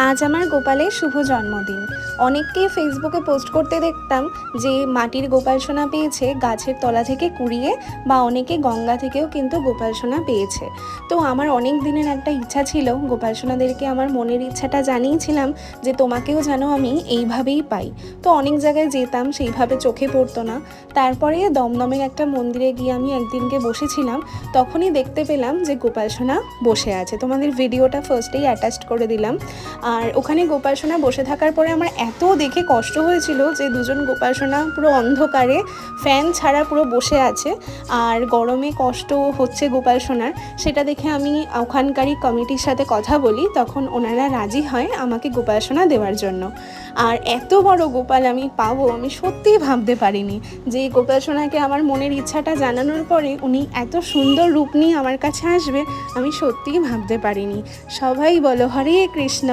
আজ আমার গোপালের শুভ জন্মদিন। অনেককেই ফেসবুকে পোস্ট করতে দেখতাম যে মাটির গোপাল সোনা পেয়েছে গাছের তলা থেকে কুড়িয়ে, বা অনেকে গঙ্গা থেকেও কিন্তু গোপাল সোনা পেয়েছে। তো আমার অনেক দিনের একটা ইচ্ছা ছিল, গোপাল সোনাদেরকে আমার মনের ইচ্ছাটা জানিয়েছিলাম যে তোমাকেও যেন আমি এইভাবেই পাই। তো অনেক জায়গায় যেতাম, সেইভাবে চোখে পড়তো না। তারপরে দমদমের একটা মন্দিরে গিয়ে আমি একদিনকে বসেছিলাম, তখনই দেখতে পেলাম যে গোপাল সোনা বসে আছে। তোমাদের ভিডিওটা ফার্স্টেই অ্যাটাচড করে দিলাম। আর ওখানে গোপাল সোনা বসে থাকার পরে আমার এত দেখে কষ্ট হয়েছিল যে দুজন গোপাল সোনা পুরো অন্ধকারে ফ্যান ছাড়া পুরো বসে আছে, আর গরমে কষ্ট হচ্ছে গোপাল সোনার। সেটা দেখে আমি ওখানকারই কমিটির সাথে কথা বলি, তখন ওনারা রাজি হয় আমাকে গোপাল সোনা দেওয়ার জন্য। আর এত বড় গোপাল আমি পাবো আমি সত্যিই ভাবতে পারিনি, যে গোপাল সোনাকে আমার মনের ইচ্ছাটা জানানোর পরে উনি এত সুন্দর রূপ নিয়ে আমার কাছে আসবে, আমি সত্যিই ভাবতে পারিনি। সবাই বলো হরে কৃষ্ণ।